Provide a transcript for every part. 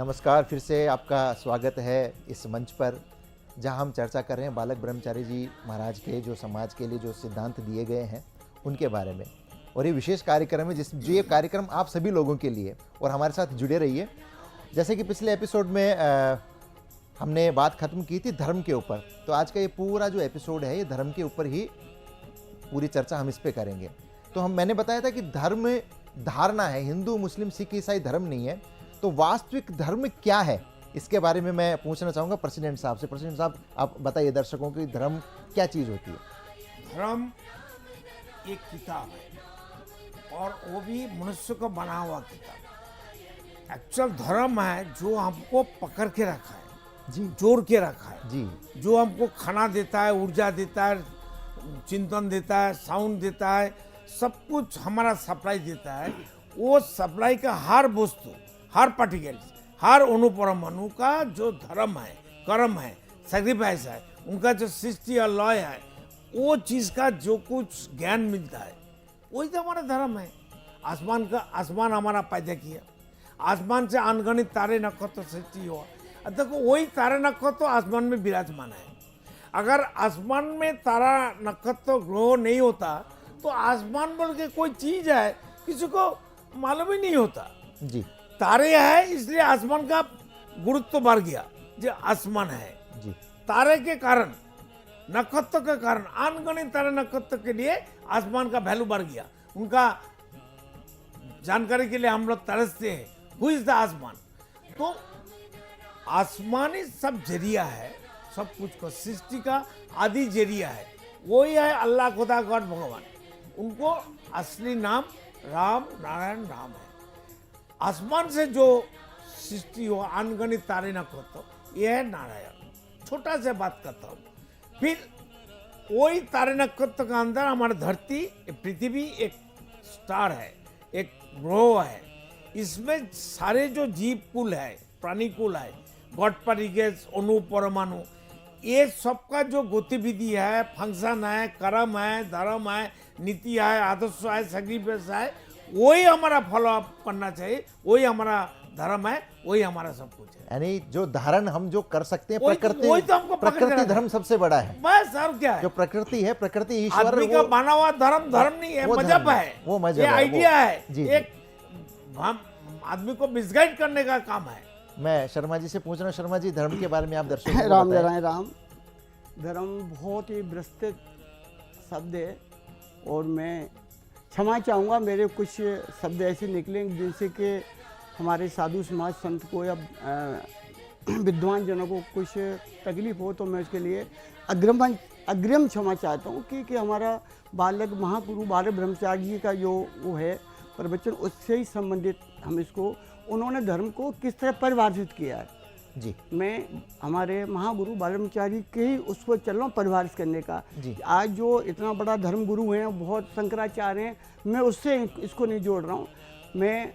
नमस्कार, फिर से आपका स्वागत है इस मंच पर जहां हम चर्चा कर रहे हैं बालक ब्रह्मचारी जी महाराज के जो समाज के लिए जो सिद्धांत दिए गए हैं उनके बारे में। और ये विशेष कार्यक्रम है जो ये कार्यक्रम आप सभी लोगों के लिए, और हमारे साथ जुड़े रहिए। जैसे कि पिछले एपिसोड में हमने बात खत्म की थी धर्म के ऊपर, तो आज का ये पूरा जो एपिसोड है ये धर्म के ऊपर ही पूरी चर्चा हम इस पे करेंगे। तो मैंने बताया था कि धर्म धारणा है, हिंदू मुस्लिम सिख ईसाई धर्म नहीं है। तो वास्तविक धर्म क्या है, इसके बारे में मैं पूछना चाहूँगा प्रेसिडेंट साहब से। प्रेसिडेंट साहब, आप बताइए दर्शकों की धर्म क्या चीज़ होती है। धर्म एक किताब है और वो भी मनुष्य को बना हुआ किताब। एक्चुअल धर्म है जो हमको पकड़ के रखा है जी, जोड़ के रखा है जी, जो हमको खाना देता है, ऊर्जा देता है, चिंतन देता है, साउंड देता है, सब कुछ हमारा सप्लाई देता है। वो सप्लाई का हर वस्तु, हर पार्टिकल, हर अणु का जो धर्म है, कर्म है, सेक्रीफाइस है, उनका जो सृष्टि और लय है, वो चीज़ का जो कुछ ज्ञान मिलता है वही तो हमारा धर्म है। आसमान हमारा पैदा किया, आसमान से अनगणित तारे नक्षत्र सृष्टि हुआ। देखो वही तारे नक्षत्र आसमान में विराजमान है। अगर आसमान में तारा नक्षत्र ग्रह नहीं होता तो आसमान बोल के कोई चीज़ है किसी को मालूम ही नहीं होता। जी, तारे है इसलिए आसमान का गुरुत्व बढ़ गया, जो आसमान है। जी, तारे के कारण, नक्षत्र के कारण, अनगणित तारे नक्षत्र के लिए आसमान का वैल्यू बढ़ गया। उनका जानकारी के लिए हम लोग तरसते हैं, हु इज द आसमान। तो आसमानी सब जरिया है, सब कुछ को सृष्टि का आदि जरिया है, वही है अल्लाह खुदा गॉड भगवान। उनको असली नाम राम नारायण राम है। आसमान से जो सृष्टि हो, अनगणित तारे नक्षत्र, ये है नारायण। छोटा से बात करता हूँ, फिर वही तारे नक्षत्र के अंदर हमारी धरती, पृथ्वी एक स्टार है, एक ग्रह है। इसमें सारे जो जीव कुल है, प्राणी कुल है, गॉड पार्टिकल्स, अणु परमाणु, ये सबका जो गतिविधि है, फंक्शन है, कर्म है, धर्म है, नीति है, आदर्श है, सेक्रीफाइस है, वही हमारा फॉलो अप करना चाहिए। वही हमारा धर्म है, वही हमारा सब कुछ है। यानी जो धारण हम जो कर सकते हैं वही तो हमको पकड़ के प्रकृति रखा है। धर्म सबसे बड़ा है। बस और क्या है, जो प्रकृति है, प्रकृति ईश्वर, आदमी का बना हुआ धर्म धर्म नहीं है, वो मजहब धर्म है, वो मजहब ये है, आइडिया है, जी, एक आदमी को मिसगाइड करने का काम है। मैं शर्मा जी से पूछ रहा हूँ। शर्मा जी, धर्म के बारे में आप दर्शकों को राम बताएं। जय राम। धर्म बहुत ही विस्तृत शब्द है और मैं क्षमा चाहूँगा, मेरे कुछ शब्द ऐसे निकलेंगे जिनसे कि हमारे साधु समाज संत को या विद्वान जनों को कुछ तकलीफ हो, तो मैं उसके लिए अग्रिम क्षमा चाहता हूँ कि हमारा बालक महागुरु बालक ब्रह्मचारी जी का जो वो है प्रवचन, उससे ही संबंधित हम इसको, उन्होंने धर्म को किस तरह परिभाषित किया है जी, मैं हमारे महागुरु बालक ब्रह्मचारी के ही उस पर चल रहा हूँ परिभाषित करने का। जी। आज जो इतना बड़ा धर्म गुरु हैं, बहुत शंकराचार्य हैं, मैं उससे इसको नहीं जोड़ रहा हूँ। मैं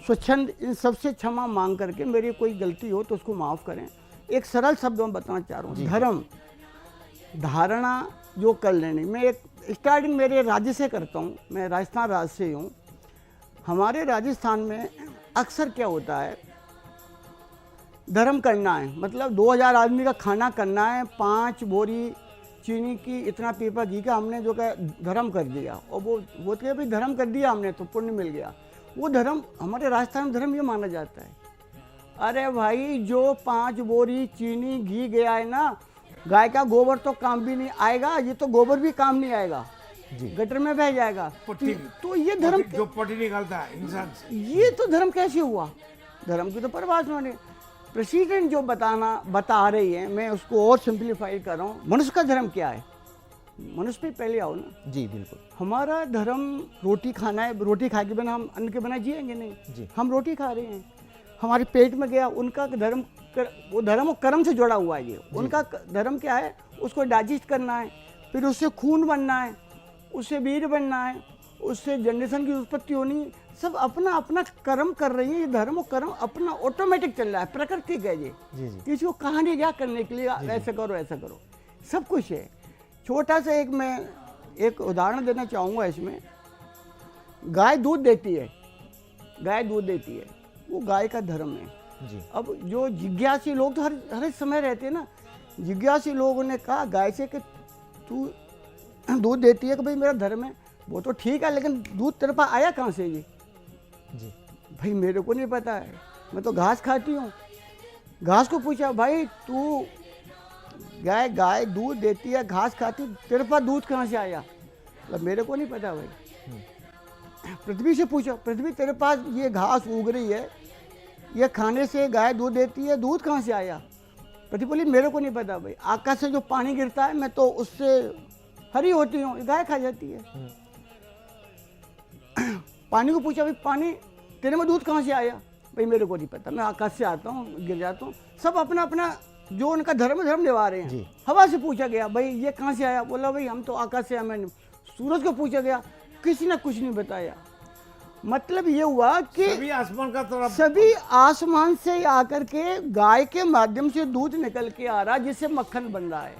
स्वच्छंद इन सबसे क्षमा मांग करके, मेरी कोई गलती हो तो उसको माफ़ करें। एक सरल शब्द में बताना चाह रहा हूँ, धर्म धारणा जो कर लेनी। मैं एक स्टार्टिंग मेरे राज्य से करता हूँ, मैं राजस्थान राज्य से हूँ। हमारे राजस्थान में अक्सर क्या होता है, धर्म करना है मतलब 2000 आदमी का खाना करना है, 5 बोरी चीनी की, इतना पीपा घी का, हमने जो का धर्म कर दिया। और वो तो भाई धर्म कर दिया हमने तो पुण्य मिल गया। वो धर्म, हमारे राजस्थान में धर्म ये माना जाता है। अरे भाई, जो 5 बोरी चीनी घी गया है ना, गाय का गोबर तो काम भी नहीं आएगा, ये तो गोबर भी काम नहीं आएगा, गटर में बह जाएगा। तो ये धर्म जो पटी निकालता है इंसान से, ये तो धर्म कैसे हुआ? धर्म की तो परिभाषा नहीं। प्रेसिडेंट जो बता रही है, मैं उसको और सिंप्लीफाई कर रहा हूँ। मनुष्य का धर्म क्या है? मनुष्य पे पहले आओ ना। जी, बिल्कुल। हमारा धर्म रोटी खाना है, रोटी खा के बिना हम अन्न के बिना जिएंगे नहीं जी। हम रोटी खा रहे हैं, हमारे पेट में गया, उनका धर्म वो धर्म और कर्म से जुड़ा हुआ है। ये उनका धर्म क्या है, उसको डाइजेस्ट करना है, फिर उससे खून बनना है, उससे वीर बनना है, उससे जनरेशन की उत्पत्ति होनी। सब अपना अपना कर्म कर रही है। ये धर्म और कर्म अपना ऑटोमेटिक चल रहा है, प्रकृति का ये। किसी को कहानी क्या करने के लिए ऐसा करो ऐसा करो, सब कुछ है। छोटा सा मैं एक उदाहरण देना चाहूँगा इसमें। गाय दूध देती है, गाय दूध देती है, वो गाय का धर्म है। जी अब जो जिज्ञासी लोग तो हर समय रहते हैं ना। जिज्ञासी लोगों ने कहा गाय से कि तू दूध देती है कि भाई मेरा धर्म है, वो तो ठीक है, लेकिन दूध तेरे पास आया कहाँ से ये? जी भाई मेरे को नहीं पता है, मैं तो घास खाती हूँ। घास को पूछा भाई तू गाय दूध देती है, घास खाती, तेरे पास दूध कहाँ से आया? मतलब मेरे को नहीं पता भाई। पृथ्वी से पूछो, पृथ्वी तेरे पास ये घास उग रही है, ये खाने से गाय दूध देती है, दूध कहाँ से आया? पृथ्वी बोली मेरे को नहीं पता भाई। आकाश से जो पानी गिरता है मैं तो उससे हरी होती हूँ, गाय खा जाती है। पानी को पूछा भाई पानी तेरे में दूध कहाँ से आया? भाई मेरे को नहीं पता, मैं आकाश से आता हूँ, गिर जाता हूँ। सब अपना अपना जो उनका धर्म निभा रहे हैं। हवा से पूछा गया भाई ये कहाँ से आया? बोला भाई हम तो आकाश से आए। सूरज को पूछा गया, किसी ने कुछ नहीं बताया। मतलब ये हुआ कि सभी आसमान का तरफ, सभी आसमान से आकर के गाय के माध्यम से दूध निकल के आ रहा है, जिससे मक्खन बन रहा है।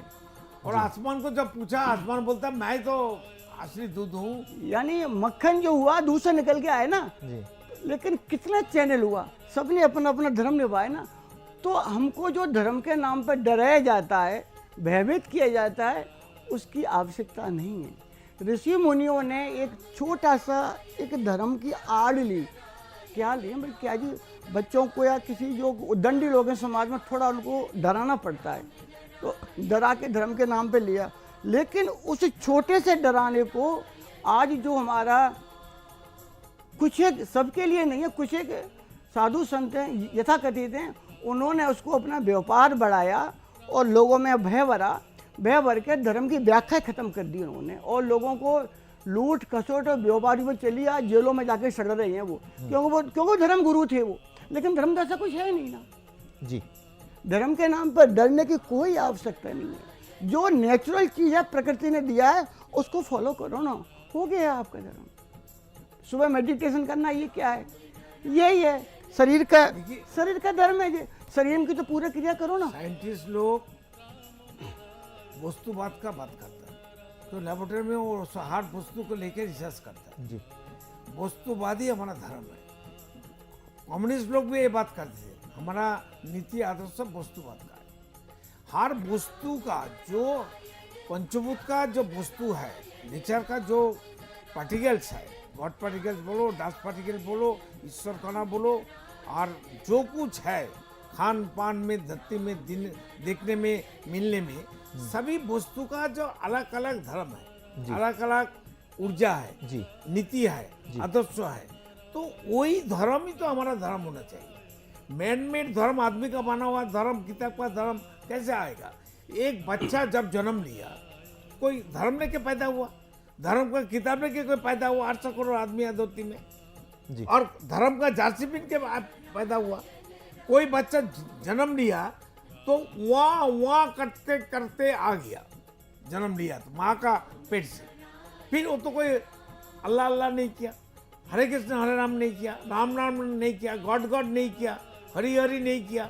और आसमान को जब पूछा, आसमान बोलता मैं तो असली दूध हूँ। यानी मक्खन जो हुआ दूध से निकल के आए ना। जी लेकिन कितना चैनल हुआ, सबने अपना अपना धर्म निभाया ना। तो हमको जो धर्म के नाम पर डराया जाता है, भयभीत किया जाता है, उसकी आवश्यकता नहीं है। ऋषि मुनियों ने एक छोटा सा एक धर्म की आड़ ली। क्या ली भाई? क्या जी, बच्चों को या किसी जो दंडी लोग हैं समाज में, थोड़ा उनको डराना पड़ता है, तो डरा के धर्म के नाम पे लिया। लेकिन उस छोटे से डराने को आज जो हमारा कुछ एक, सबके लिए नहीं है, कुछ एक साधु संत हैं यथाकथित हैं, उन्होंने उसको अपना व्यापार बढ़ाया और लोगों में भय भर के धर्म की व्याख्या खत्म कर दी उन्होंने। और लोगों को लूट खसोट और व्यापारी में चली, आज जेलों में जाके सड़ रहे हैं वो, क्योंकि धर्म गुरु थे वो। लेकिन धर्म तो ऐसा कुछ है नहीं ना जी। धर्म के नाम पर डरने की कोई आवश्यकता नहीं है। जो नेचुरल चीज़ है, प्रकृति ने दिया है, उसको फॉलो करो ना, हो गया आपका धर्म। सुबह मेडिटेशन करना, ये क्या है? यही है शरीर का धर्म है। ये शरीर की तो पूरी क्रिया करो ना। साइंटिस्ट लोग वस्तुवाद का बात करता है, तो लेबोरेटरी में वो हार्ड वस्तु को लेकर रिसर्च करता है। जी वस्तुवादी हमारा धर्म है। कम्युनिस्ट लोग भी ये बात करते थे, हमारा नीति आदर्श सब वस्तुवाद का है। हर वस्तु का जो पंचभूत का जो वस्तु है, नेचर का जो पार्टिकल्स है, गॉड पार्टिकल्स बोलो, डस्ट पार्टिकल बोलो, ईश्वर कणा बोलो, और जो कुछ है खान पान में, धरती में, दिन देखने में, मिलने में, सभी वस्तु का जो अलग अलग धर्म है, अलग अलग ऊर्जा है, जी नीति है, आदर्श है, तो वही धर्म ही तो हमारा धर्म होना चाहिए। मैन मेड धर्म, आदमी का बना हुआ धर्म, किताब का धर्म कैसे आएगा? एक बच्चा जब जन्म लिया, कोई धर्म लेके पैदा हुआ, धर्म का किताब लेके कोई पैदा हुआ 800 करोड़ आदमी है धरती में, जी और धर्म का जर्सी पहन के पैदा हुआ। कोई बच्चा जन्म लिया तो वहाँ करते करते आ गया, जन्म लिया तो माँ का पेट से, फिर वो तो कोई अल्लाह अल्लाह नहीं किया, हरे कृष्ण हरे राम नहीं किया, राम राम नहीं किया, गॉड गॉड नहीं किया, हरि हरि नहीं किया।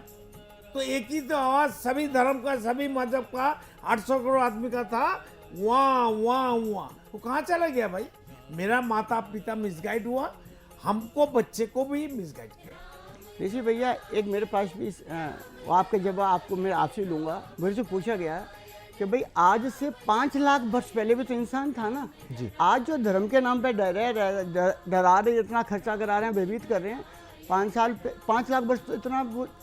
तो एक ही तो आवाज सभी धर्म का, सभी मजहब का 800 करोड़ आदमी का था, वहाँ वो कहाँ चला गया भाई? मेरा माता पिता मिसगाइड हुआ, हमको बच्चे को भी मिसगाइड किया। ऋषि भैया, एक मेरे पास भी वो आपके जवाब आपको मैं आपसे लूँगा। मेरे से पूछा गया कि भाई आज से 5 लाख वर्ष पहले भी तो इंसान था ना जी। आज जो धर्म के नाम पे डरा रहे, इतना खर्चा करा रहे हैं, भयभीत कर रहे हैं। 5 लाख वर्ष तो इतना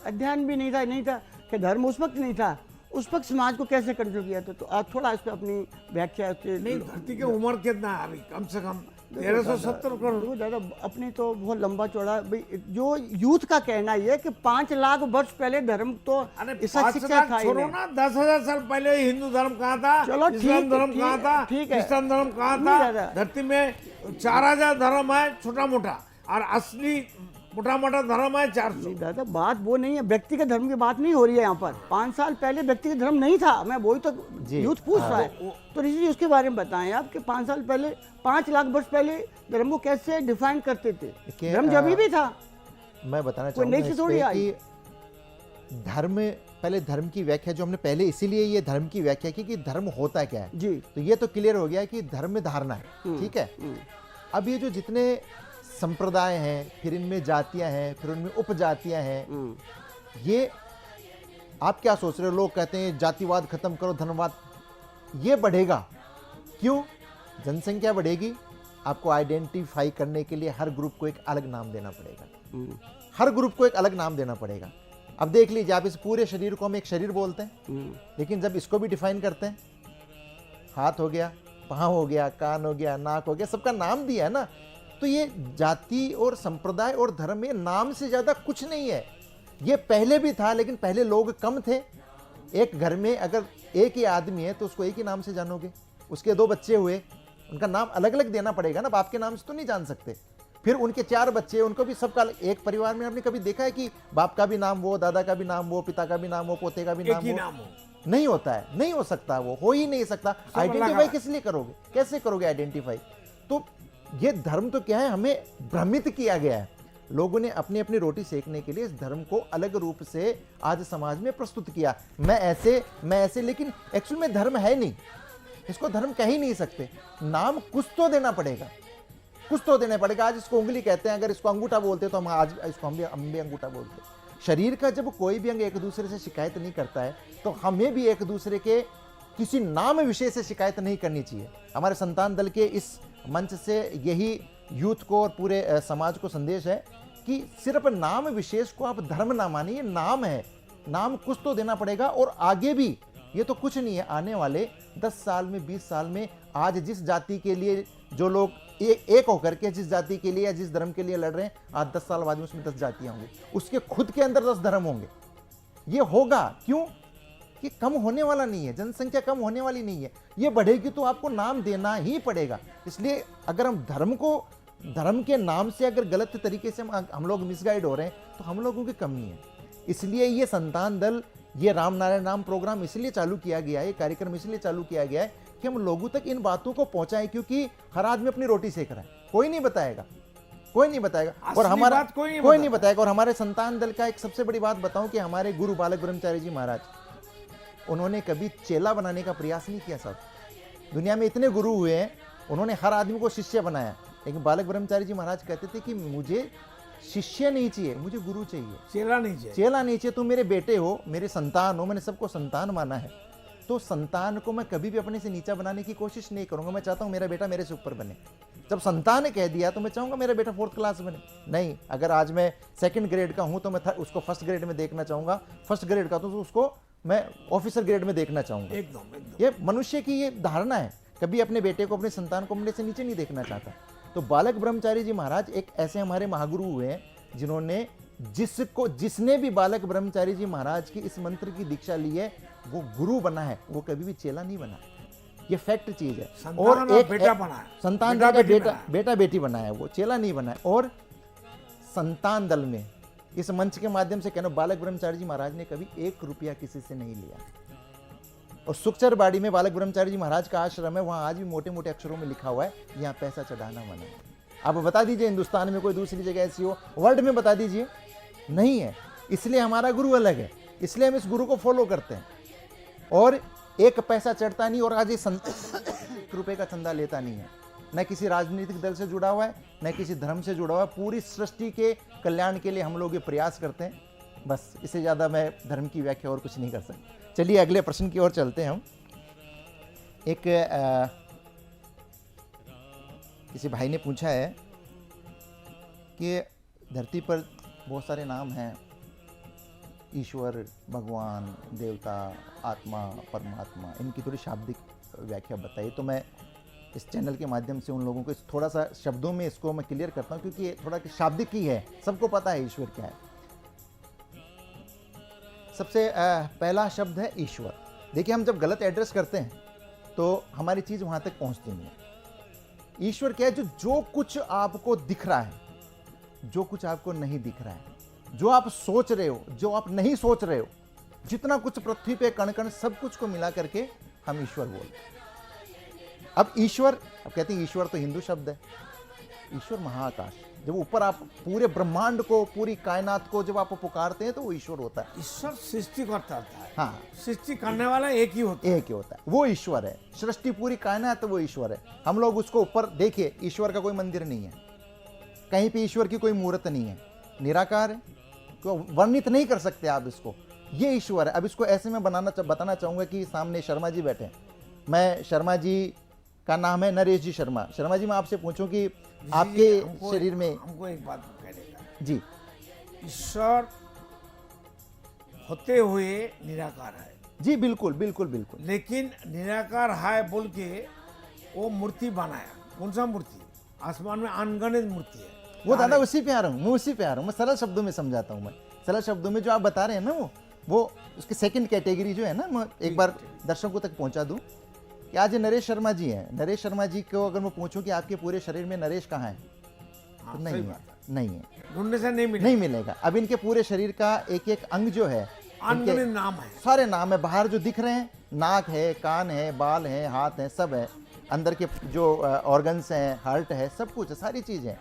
अध्ययन भी नहीं था कि धर्म उस वक्त नहीं था, उस वक्त समाज को कैसे कंट्रोल किया था। तो आप थोड़ा इस पर अपनी व्याख्या नहीं, धरती की उम्र कितना है अभी? कम से कम 1370 करोड़। दादा अपनी तो बहुत लंबा चौड़ा भाई, जो यूथ का कहना ये है कि 5 लाख वर्ष पहले धर्म तो शिक्षा था ही नहीं। 10,000 साल पहले हिंदू धर्म कहाँ था? चलो इस्लाम धर्म कहाँ था? क्रिश्चियन धर्म कहाँ था? धरती में 4000 धर्म है छोटा मोटा, और असली मोटा मोटा धर्म है 400। दादा बात वो नहीं है, व्यक्तिगत धर्म की बात नहीं हो रही है यहाँ पर। 5 साल पहले व्यक्तिगत धर्म नहीं था, मैं वही तो यूथ पूछ रहा है। तो ऋषि जी उसके बारे में बताएं आप कि 5 साल पहले, 5 लाख वर्ष पहले धर्म को कैसे डिफाइन करते थे? धर्म जब भी था। मैं बताना चाहूँगा कि धर्म, पहले धर्म की व्याख्या जो हमने पहले इसीलिए ये धर्म की व्याख्या की कि धर्म होता क्या है जी। तो ये तो क्लियर हो गया कि धर्म में धारणा है, ठीक है। अब ये जो जितने संप्रदाय हैं, फिर इनमें जातियां हैं, फिर उनमें उपजातियां हैं। ये आप क्या सोच रहे हो? लोग कहते हैं जातिवाद खत्म करो, धनवाद। ये बढ़ेगा क्यों? जनसंख्या बढ़ेगी, आपको आइडेंटिफाई करने के लिए हर ग्रुप को एक अलग नाम देना पड़ेगा। हर ग्रुप को एक अलग नाम देना पड़ेगा। अब देख लीजिए, आप इस पूरे शरीर को हम एक शरीर बोलते हैं, लेकिन जब इसको भी डिफाइन करते हैं, हाथ हो गया, पाँव हो गया, कान हो गया, नाक हो गया, सबका नाम दिया है ना। तो ये जाति और संप्रदाय और धर्म में नाम से ज्यादा कुछ नहीं है। ये पहले भी था, लेकिन पहले लोग कम थे। एक घर में अगर एक ही आदमी है तो उसको एक ही नाम से जानोगे। उसके 2 बच्चे हुए, उनका नाम अलग अलग देना पड़ेगा ना, बाप के नाम से तो नहीं जान सकते। फिर उनके 4 बच्चे, उनको भी सबका एक परिवार में आपने कभी देखा है कि बाप का भी नाम वो, दादा का भी नाम वो, पिता का भी नाम वो, पोते का भी एक नाम ही वो? नाम हो। नहीं होता है, नहीं हो सकता, वो हो ही नहीं सकता। आइडेंटिफाई किस लिए करोगे? कैसे करोगे आइडेंटिफाई? तो ये धर्म तो क्या है, हमें भ्रमित किया गया है। लोगों ने अपनी अपनी रोटी सेकने के लिए इस धर्म को अलग रूप से आज समाज में प्रस्तुत किया। मैं ऐसे, लेकिन एक्चुअल में धर्म है नहीं, इसको धर्म कह ही नहीं सकते। नाम कुछ तो देना पड़ेगा, कुछ तो देना पड़ेगा। आज इसको उंगली कहते हैं, अगर इसको अंगूठा बोलते तो हम आज इसको हम भी अंगूठा बोलते हैं। शरीर का जब कोई भी अंग एक दूसरे से शिकायत नहीं करता है, तो हमें भी एक दूसरे के किसी नाम विशेष से शिकायत नहीं करनी चाहिए। हमारे संतान दल के इस मंच से यही यूथ को और पूरे समाज को संदेश है कि सिर्फ नाम विशेष को आप धर्म ना मानिए। नाम है, नाम कुछ तो देना पड़ेगा। और आगे भी ये तो कुछ नहीं है, आने वाले 10 साल में, 20 साल में आज जिस जाति के लिए जो लोग एक होकर के जिस जाति के लिए या जिस धर्म के लिए लड़ रहे हैं, आज 10 साल बाद में उसमें 10 जातियां होंगी, उसके खुद के अंदर 10 धर्म होंगे। ये होगा क्यों? कि कम होने वाला नहीं है, जनसंख्या कम होने वाली नहीं है, ये बढ़ेगी तो आपको नाम देना ही पड़ेगा। इसलिए अगर हम धर्म के नाम से अगर गलत तरीके से हम लोग मिसगाइड हो रहे हैं तो हम लोगों की कमी है। इसलिए ये संतान दल, ये राम नारायण नाम प्रोग्राम इसलिए चालू किया गया है, कार्यक्रम इसलिए चालू किया गया है कि हम लोगों तक इन बातों को पहुंचाएं, क्योंकि हर आदमी अपनी रोटी सेक रहा है, कोई नहीं बताएगा, कोई नहीं बताएगा। और हमारा कोई नहीं बताएगा। और हमारे संतान दल का एक सबसे बड़ी बात बताऊं कि हमारे गुरु बालक ब्रह्मचारी जी महाराज, उन्होंने कभी चेला बनाने का प्रयास नहीं किया। साहब, दुनिया में इतने गुरु हुए हैं, उन्होंने हर आदमी को शिष्य बनाया, लेकिन बालक ब्रह्मचारी जी महाराज कहते थे कि मुझे शिष्य नहीं चाहिए, मुझे गुरु चाहिए, चेला नहीं चाहिए। चेला नहीं चाहिए। तुम मेरे बेटे हो, मेरे संतान हो, मैंने सबको संतान माना है, तो संतान को मैं कभी भी अपने से नीचा बनाने की कोशिश नहीं करूंगा। मैं चाहता हूं मेरा बेटा मेरे से ऊपर बने। जब संतान ने कह दिया तो मैं चाहूंगा मेरा बेटा 4th क्लास बने। नहीं, अगर आज मैं 2nd ग्रेड का हूं तो मैं उसको 1st ग्रेड में देखना चाहूंगा, 1st ग्रेड का तो उसको मैं ऑफिसर ग्रेड में देखना चाहूंगा। एकदम। ये मनुष्य की ये धारणा है, कभी अपने बेटे को, अपने संतान को अपने से नीचे नहीं देखना चाहता। तो बालक ब्रह्मचारी जी महाराज एक ऐसे हमारे महागुरु हुए हैं जिन्होंने जिसने भी बालक ब्रह्मचारी जी महाराज की इस मंत्र की दीक्षा ली है वो गुरु बना है, वो कभी भी चेला नहीं बना। ये फैक्ट चीज है। और एक बेटा बना है, संतान बेटा बेटी बना है, वो चेला नहीं बना है। और संतान दल में इस मंच के माध्यम से कहना, बालक ब्रह्मचारी जी महाराज ने कभी 1 रुपया किसी से नहीं लिया। और सुखचरबाड़ी में बालक ब्रह्मचारी जी महाराज का आश्रम है, वहां आज भी मोटे मोटे अक्षरों में लिखा हुआ है, यहाँ पैसा चढ़ाना मना है। आप बता दीजिए हिंदुस्तान में कोई दूसरी जगह ऐसी हो, वर्ल्ड में बता दीजिए, नहीं है। इसलिए हमारा गुरु अलग है, इसलिए हम इस गुरु को फॉलो करते हैं। और 1 पैसा चढ़ता नहीं, और आज ये 1 रुपये का चंदा लेता नहीं है, न किसी राजनीतिक दल से जुड़ा हुआ है, न किसी धर्म से जुड़ा हुआ है। पूरी सृष्टि के कल्याण के लिए हम लोग ये प्रयास करते हैं। बस इससे ज़्यादा मैं धर्म की व्याख्या और कुछ नहीं कर सकता। चलिए अगले प्रश्न की ओर चलते हैं हम। एक किसी भाई ने पूछा है कि धरती पर बहुत सारे नाम हैं, ईश्वर, भगवान, देवता, आत्मा, परमात्मा, इनकी थोड़ी शाब्दिक व्याख्या बताइए। तो मैं इस चैनल के माध्यम से उन लोगों को थोड़ा सा शब्दों में इसको मैं क्लियर करता हूँ, क्योंकि ये थोड़ा शाब्दिक ही है, सबको पता है ईश्वर क्या है। सबसे पहला शब्द है ईश्वर। देखिए, हम जब गलत एड्रेस करते हैं तो हमारी चीज़ वहाँ तक पहुँचती नहीं है। ईश्वर क्या है? जो कुछ आपको दिख रहा है, जो कुछ आपको नहीं दिख रहा है, जो आप सोच रहे हो, जो आप नहीं सोच रहे हो, जितना कुछ पृथ्वी पे कण कण, सब कुछ को मिला करके हम ईश्वर बोलते हैं। अब ईश्वर, अब कहते हैं ईश्वर तो हिंदू शब्द है। ईश्वर महाआकाश, जब ऊपर आप पूरे ब्रह्मांड को, पूरी कायनात को जब आप पुकारते हैं तो वो ईश्वर होता है। ईश्वर सृष्टि करता है। हाँ, सृष्टि करने वाला एक ही होता है, एक ही होता है, वो ईश्वर है। सृष्टि पूरी कायनात वो ईश्वर है। हम लोग उसको ऊपर देखिए, ईश्वर का कोई मंदिर नहीं है, कहीं पे ईश्वर की कोई मूर्त नहीं है, निराकार है, तो वर्णित नहीं कर सकते आप इसको, ये ईश्वर है। अब इसको ऐसे में बताना चाहूँगा कि सामने शर्मा जी बैठे हैं, मैं शर्मा जी का नाम है नरेश जी शर्मा। शर्मा जी मैं आपसे पूछूं कि आपके शरीर में, हमको एक बात कहने का, जी ईश्वर होते हुए निराकार है, जी बिल्कुल बिल्कुल बिल्कुल, लेकिन निराकार है बोल के वो मूर्ति बनाया। कौन सा मूर्ति? आसमान में अनगणित मूर्ति है। वो दादा उसी पे आ रहा हूँ, मैं उसी पे आ रहा हूँ, मैं सरल शब्दों में समझाता हूँ। मैं सरल शब्दों में जो आप बता रहे हैं ना, वो उसकी सेकंड कैटेगरी जो है ना, मैं एक बार दर्शकों तक पहुंचा दूं कि आज नरेश शर्मा जी हैं। नरेश शर्मा जी को अगर मैं पूछूं कि आपके पूरे शरीर में नरेश कहाँ है, तो नहीं है, नहीं है, ढूंढने से नहीं मिलेगा, नहीं मिलेगा। अब इनके पूरे शरीर का एक एक अंग जो है, अनगणित नाम है, सारे नाम है, बाहर जो दिख रहे हैं, नाक है, कान है, बाल है, हाथ है, सब है, अंदर के जो ऑर्गन्स हैं, हार्ट है, सब कुछ है, सारी चीजें।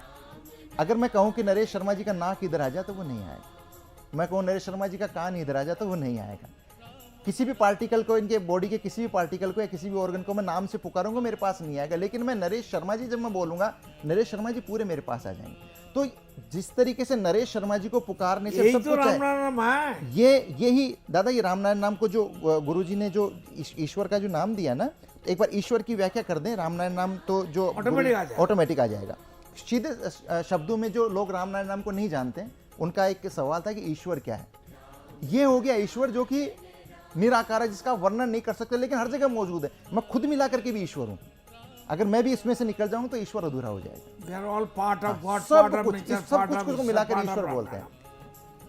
अगर मैं कहूँ कि नरेश शर्मा जी का नाक इधर आ जाए तो वो नहीं आएगा, मैं कहूँ नरेश शर्मा जी का कान इधर आ जाए तो वो नहीं आएगा। किसी भी पार्टिकल को, इनके बॉडी के किसी भी पार्टिकल को या किसी भी ऑर्गन को मैं नाम से पुकारूंगा मेरे पास नहीं आएगा, लेकिन मैं नरेश शर्मा जी जब मैं बोलूंगा, नरेश शर्मा जी पूरे मेरे पास आ जाएंगे। तो जिस तरीके से नरेश शर्मा जी को पुकारने से यही सब तो कुछ राम नाम है। यही दादा, ये रामनारायण नाम को जो गुरुजी ने जो ईश्वर का जो नाम दिया ना, एक बार ईश्वर की व्याख्या कर दें। रामनारायण नाम तो जो ऑटोमेटिक आ जाएगा। सीधे शब्दों में जो लोग रामनारायण नाम को नहीं जानते, उनका एक सवाल था कि ईश्वर क्या है। ये हो गया ईश्वर जो कि निराकार है, जिसका वर्णन नहीं कर सकते, लेकिन हर जगह मौजूद है। मैं खुद मिला करके भी ईश्वर हूं। अगर मैं भी इसमें से निकल जाऊं तो ईश्वर अधूरा हो जाएगा। They are all part of God, सब part of कुछ, nature, सब part कुछ of को मिलाकर part of ईश्वर Brahman। बोलते हैं।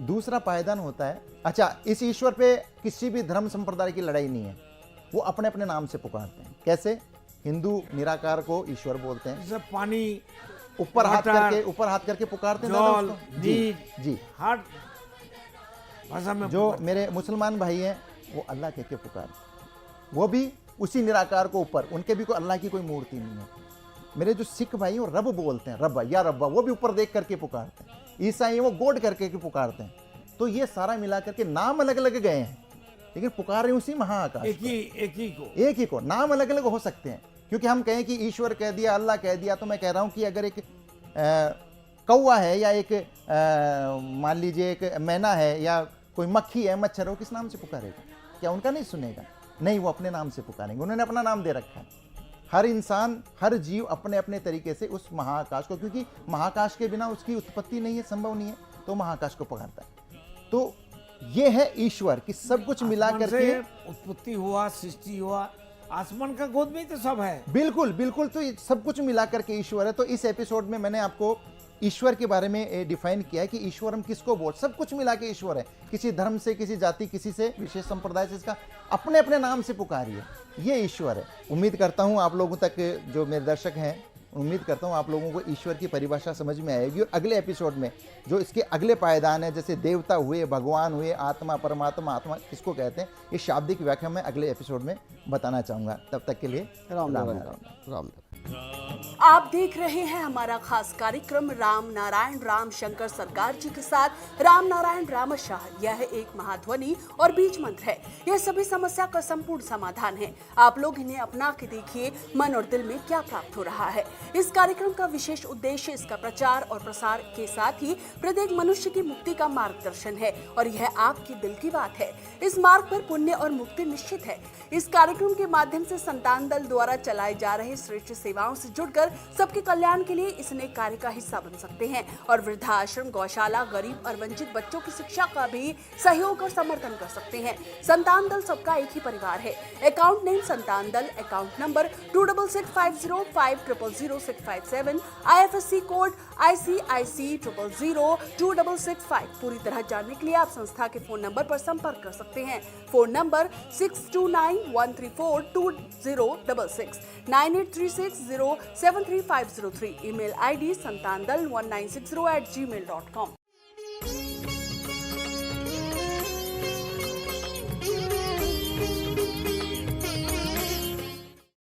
दूसरा पायदान होता है, अच्छा, इस ईश्वर पे किसी भी धर्म संप्रदाय की लड़ाई नहीं है, वो अपने अपने नाम से पुकारते हैं। कैसे? हिंदू निराकार को ईश्वर बोलते हैं, जैसे पानी, ऊपर हाथ करके पुकारते हैं दादा जल, उसको। जी जी। हर भाषा में जो मेरे मुसलमान भाई हैं वो अल्लाह कह के पुकारते, वो भी उसी निराकार को ऊपर, उनके भी कोई अल्लाह की कोई मूर्ति नहीं है। मेरे जो सिख भाई हैं वो रब बोलते हैं, रब्बा या रब्बा, वो भी ऊपर देख करके पुकारते हैं। ईसाई वो गॉड करके पुकारते हैं। तो ये सारा मिला करके नाम अलग अलग गए हैं, लेकिन पुकार रहे उसी महाआकाश को। एक ही को नाम अलग अलग हो सकते हैं, क्योंकि हम कहें कि ईश्वर कह दिया, अल्लाह कह दिया, तो मैं कह रहा हूं कि अगर एक कौवा है या एक मान लीजिए एक मैना है या कोई मक्खी है, मच्छर, वो किस नाम से पुकारेगा? क्या उनका नहीं सुनेगा? नहीं, वो अपने नाम से पुकारेंगे। उन्होंने अपना नाम दे रखा है। हर इंसान, हर जीव अपने अपने तरीके से उस महाआकाश को, क्योंकि महाआकाश के बिना उसकी उत्पत्ति नहीं है, संभव नहीं है, तो महाआकाश को पुकारता है। तो ये है ईश्वर कि सब कुछ मिला करके उत्पत्ति हुआ, सृष्टि हुआ, आसमान का गोद में तो सब है। बिल्कुल बिल्कुल, तो सब कुछ मिला करके ईश्वर है। तो इस एपिसोड में मैंने आपको ईश्वर के बारे में डिफाइन किया है कि ईश्वर हम किसको बोल, सब कुछ मिला के ईश्वर है। किसी धर्म से, किसी जाति, किसी से विशेष संप्रदाय से, इसका अपने अपने नाम से पुकारिए, ये ईश्वर है। उम्मीद करता हूँ आप लोगों तक, जो मेरे दर्शक हैं, उम्मीद करता हूँ आप लोगों को ईश्वर की परिभाषा समझ में आएगी। और अगले एपिसोड में जो इसके अगले पायदान है, जैसे देवता हुए, भगवान हुए, आत्मा, परमात्मा, आत्मा किसको कहते हैं, इस शाब्दिक व्याख्या मैं अगले एपिसोड में बताना चाहूँगा। तब तक के लिए राम। आप देख रहे हैं हमारा खास कार्यक्रम राम नारायण राम शंकर सरकार जी के साथ राम नारायण रामशाह। यह एक महाध्वनि और बीज मंत्र है। यह सभी समस्या का संपूर्ण समाधान है। आप लोग इन्हें अपना के देखिए, मन और दिल में क्या प्राप्त हो रहा है। इस कार्यक्रम का विशेष उद्देश्य इसका प्रचार और प्रसार के साथ ही प्रत्येक मनुष्य की मुक्ति का मार्गदर्शन है, और यह आपकी दिल की बात है। इस मार्ग पर पुण्य और मुक्ति निश्चित है। इस कार्यक्रम के माध्यम से संतान दल द्वारा चलाए जा रहे श्रेष्ठ सेवाओं से जुड़कर सबके कल्याण के लिए इस नए कार्य का हिस्सा बन सकते हैं, और वृद्धाश्रम, गौशाला, गरीब और वंचित बच्चों की शिक्षा का भी सहयोग और समर्थन कर सकते हैं। संतान दल सबका एक ही परिवार है। अकाउंट नेम संतान दल, account number 266505000657, IFSC code ICIC 0002665। पूरी तरह जानने के लिए आप संस्था के फोन नंबर पर संपर्क कर सकते हैं। Phone number 6291342066, 9836073503, email ID santandal1960@gmail.com।